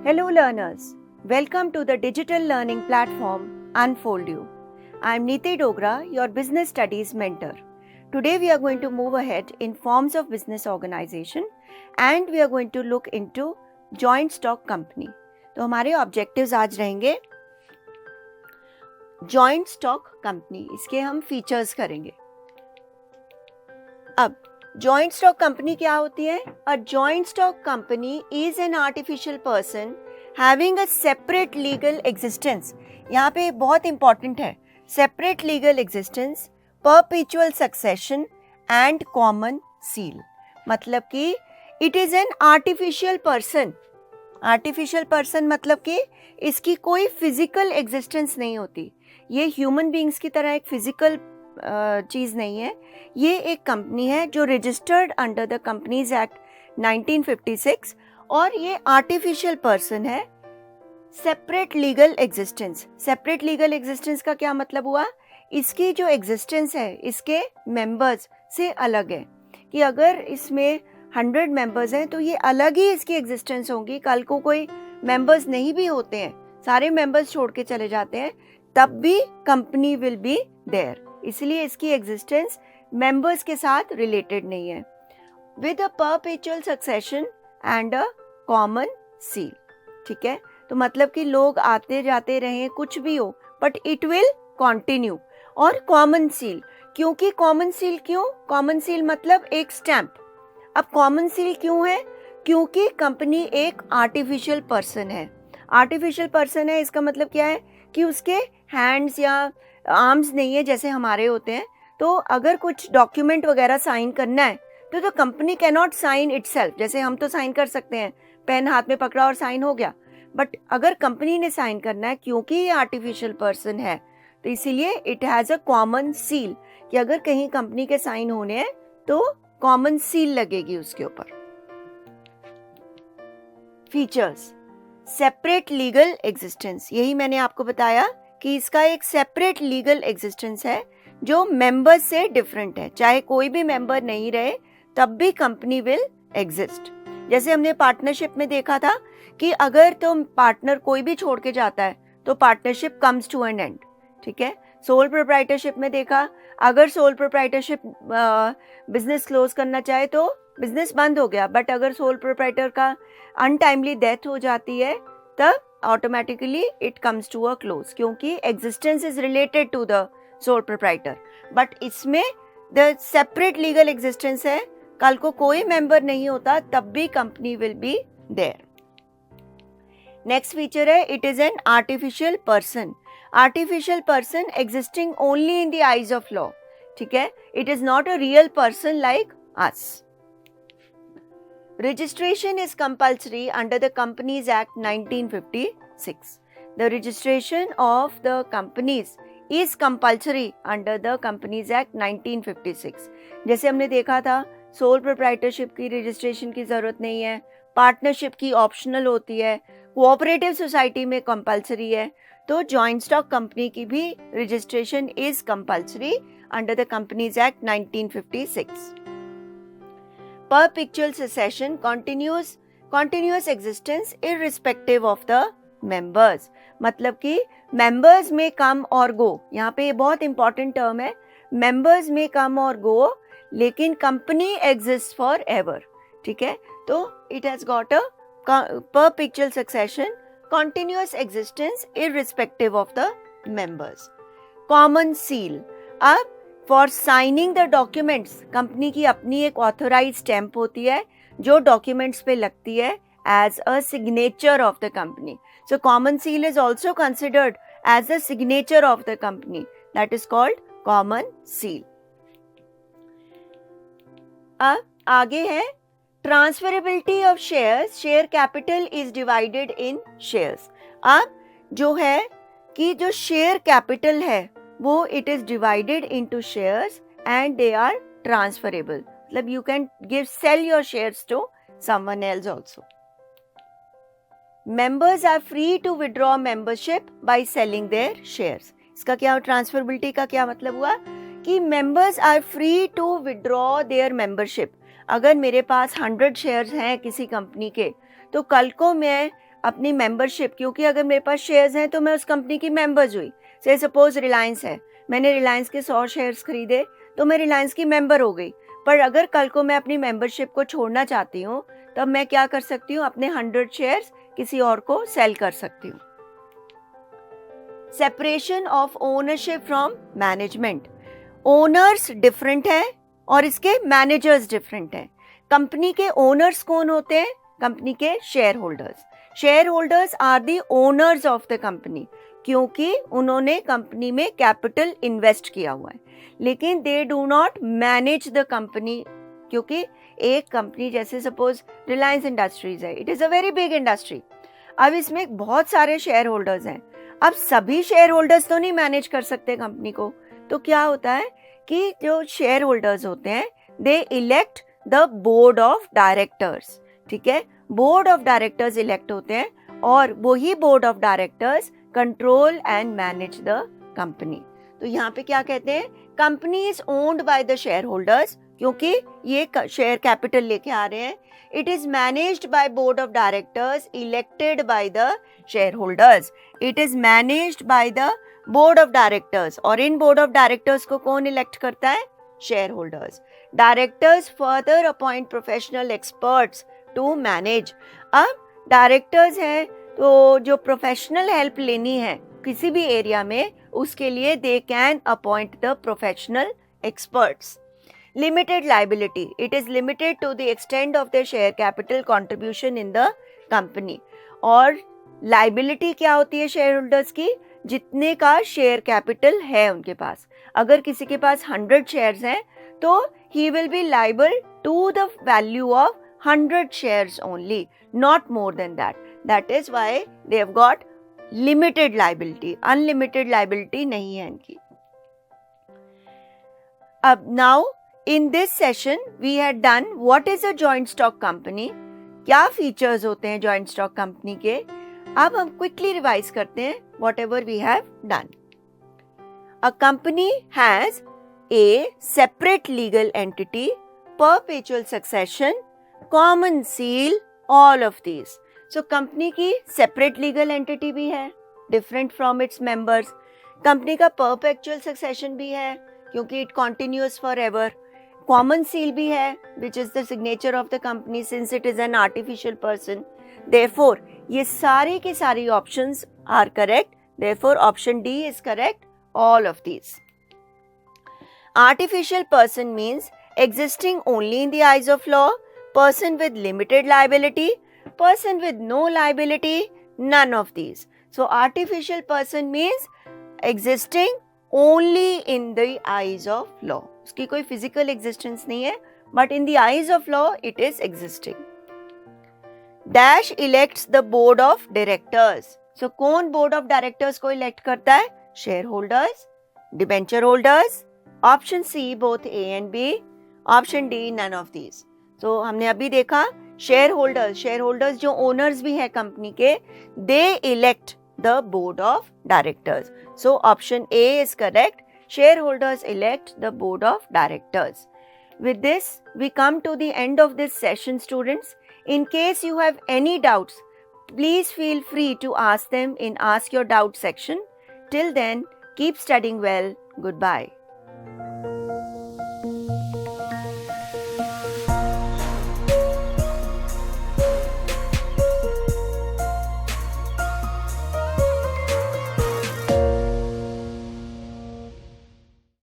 Hello learners, welcome to the digital learning platform Unfold You. I am Niti Dogra, your business studies mentor. Today we are going to move ahead in forms of business organization and we are going to look into joint stock company. तो हमारे objectives आज रहेंगे joint stock company, इसके हम features करेंगे. अब joint stock company क्या होती है? A joint stock company is an artificial person having a separate legal existence. यहाँ पे बहुत इंपॉर्टेंट है, separate legal existence, perpetual succession and common seal. मतलब कि it is an artificial person. Artificial person मतलब कि इसकी कोई फिजिकल एग्जिस्टेंस नहीं होती. ये ह्यूमन बीइंग्स की तरह एक फिजिकल चीज़ नहीं है. ये एक कंपनी है जो registered under the companies act 1956 और ये आर्टिफिशियल पर्सन है. Separate legal existence. Separate legal existence का क्या मतलब हुआ? इसकी जो एग्जिस्टेंस है इसके मेंबर्स से अलग है. कि अगर इसमें 100 मेंबर्स हैं तो ये अलग ही इसकी एग्जिस्टेंस होंगी. कल को कोई मेंबर्स नहीं भी होते हैं, सारे मेंबर्स छोड़ के चले जाते हैं, तब भी कंपनी विल बी देयर. इसलिए इसकी एग्जिस्टेंस मेंबर्स के साथ रिलेटेड नहीं है. With a perpetual succession and a common seal. ठीक है, तो मतलब कि लोग आते जाते रहें, कुछ भी हो, बट इट विल कंटिन्यू. और कॉमन सील, क्योंकि कॉमन सील क्यों? कॉमन सील मतलब एक स्टैंप. अब कॉमन सील क्यों है? क्योंकि कंपनी एक आर्टिफिशियल पर्सन है. आर्टिफिशियल पर्सन है इसका मतलब क्या है कि उसके हैंड्स या आर्म्स नहीं है जैसे हमारे होते हैं. तो अगर कुछ डॉक्यूमेंट वगैरह साइन करना है तो company can not sign itself. जैसे हम तो साइन कर सकते हैं, पेन हाथ में पकड़ा और साइन हो गया, बट अगर कंपनी ने साइन करना है, क्योंकि ये आर्टिफिशियल पर्सन है तो इसीलिए it has a common seal. कि अगर कहीं कंपनी के साइन होने हैं तो कॉमन सील लगेगी उसके ऊपर. फीचर्स. सेपरेट लीगल एग्जिस्टेंस, यही मैंने आपको बताया कि इसका एक सेपरेट लीगल एग्जिस्टेंस है जो मेंबर से डिफरेंट है. चाहे कोई भी मेंबर नहीं रहे तब भी कंपनी विल एग्जिस्ट. जैसे हमने पार्टनरशिप में देखा था कि अगर तो पार्टनर कोई भी छोड़ के जाता है तो partnership comes to an end. ठीक है. सोल प्रोप्राइटरशिप में देखा, अगर सोल प्रोप्राइटरशिप बिजनेस क्लोज करना चाहे तो बिजनेस बंद हो गया, बट अगर सोल प्रोप्राइटर का अनटाइमली डेथ हो जाती है तब automatically it comes to a close, क्योंकि existence is related to the sole proprietor. But इसमें द सेपरेट लीगल एग्जिस्टेंस है, कल को कोई मेंबर नहीं होता तब भी company will be there. Next feature है, it is an artificial person. Artificial person existing only in the eyes of law. ठीक है, it is not a real person like us. Registration is compulsory under the Companies Act 1956. The registration of the companies is compulsory under the Companies Act 1956. जैसे हमने देखा था, sole proprietorship की registration की ज़रूरत नहीं है, पार्टनरशिप की ऑप्शनल होती है, कोऑपरेटिव सोसाइटी में कंपल्सरी है. तो जॉइंट स्टॉक कंपनी की भी registration is compulsory under the companies act 1956. Perpetual succession, continuous existence irrespective of the members. मतलब कि members में come और go. यहाँ पे ये बहुत important term है. members में come और go, लेकिन company exists forever. ठीक है, तो it has got a perpetual succession, continuous existence irrespective of the members. Common seal. अब for signing the documents, company की अपनी एक ऑथोराइज स्टैंप होती है जो डॉक्यूमेंट्स पे लगती है as a signature of the company. So common seal is also considered as a signature of the company, that is called common seal. अब आगे है transferability of shares. Share capital is divided in shares. अब जो है कि जो share capital है वो it is divided into shares and they are transferable. मतलब you can sell your shares to someone else also. Members are free to withdraw membership by selling their shares. इसका क्या, ट्रांसफरेबिलिटी का क्या मतलब हुआ कि members are free to withdraw their membership. अगर मेरे पास 100 शेयर्स हैं किसी कंपनी के तो कल को मैं अपनी मेंबरशिप, क्योंकि अगर मेरे पास शेयर्स हैं तो मैं उस कंपनी की मेंबर्स हुई। से सपोज रिलायंस है, मैंने रिलायंस के 100 शेयर्स खरीदे तो मैं रिलायंस की मेंबर हो गई। पर अगर कल को मैं अपनी मेंबरशिप को छोड़ना चाहती हूँ तब मैं क्या कर सकती हूँ, अपने 100 शेयर्स किसी और को सेल कर सकती हूँ। Separation of ownership from management. Owners different है और इसके मैनेजर्स डिफरेंट हैं। कंपनी के ओनर्स कौन होते हैं? कंपनी के shareholders. Shareholders are the owners of the company, क्योंकि उन्होंने कंपनी में कैपिटल इन्वेस्ट किया हुआ है, लेकिन they do not manage the company. क्योंकि एक कंपनी जैसे सपोज रिलायंस इंडस्ट्रीज है, it is a very big industry. अब इसमें बहुत सारे शेयर होल्डर्स हैं। अब सभी शेयर होल्डर्स तो नहीं मैनेज कर सकते कंपनी को, तो क्या होता है कि जो शेयर होल्डर्स होते हैं they elect the board of directors. ठीक है, बोर्ड ऑफ डायरेक्टर्स इलेक्ट होते हैं और वही board of directors control and manage the company. तो यहाँ पे क्या कहते हैं, company is owned by the share holders, क्योंकि ये शेयर कैपिटल लेके आ रहे हैं। It is managed by board of directors elected by the share holders. It is managed by the board of directors, और इन बोर्ड ऑफ डायरेक्टर्स को कौन elect करता है? Shareholders. Directors further appoint professional experts to manage. अब directors हैं तो जो professional help लेनी है किसी भी एरिया में, उसके लिए they can appoint the professional experts. Limited liability, it is limited to the extent of the share capital contribution in the company. और लाइबिलिटी क्या होती है शेयर होल्डर्स की? जितने का शेयर कैपिटल है उनके पास। अगर किसी के पास 100 शेयर्स हैं तो he will be liable to the value of 100 shares only, not more than that. That is why they have got limited liability. Unlimited liability नहीं है इनकी। अब now in this session we had done what is a joint stock company, क्या features होते हैं joint stock company के। अब हम quickly revise करते हैं whatever we have done. A company has a separate legal entity, perpetual succession, common seal, all of these. So company की separate legal entity भी है, different from its members. Company का perpetual succession भी है, क्योंकि it continues forever. Common seal भी है, which is the signature of the company since it is an artificial person. Therefore ये सारी की सारी options are correct. Therefore option D is correct, all of these. Artificial person means existing only in the eyes of law, person with limited liability, person with no liability, none of these. So artificial person means existing only in the eyes of law. उसकी कोई physical existence नहीं है, but in the eyes of law it is existing. Dash elects the board of directors. So कौन board of directors को elect करता है? Shareholders, debenture holders, option C both A and B, option D none of these. तो हमने अभी देखा share holders जो owners भी हैं कंपनी के, they elect the board of directors. So option A is correct. Share holders elect the board of directors. With this, we come to the end of this session, students. In case you have any doubts, please feel free to ask them in Ask Your Doubt section. Till then, keep studying well. Goodbye.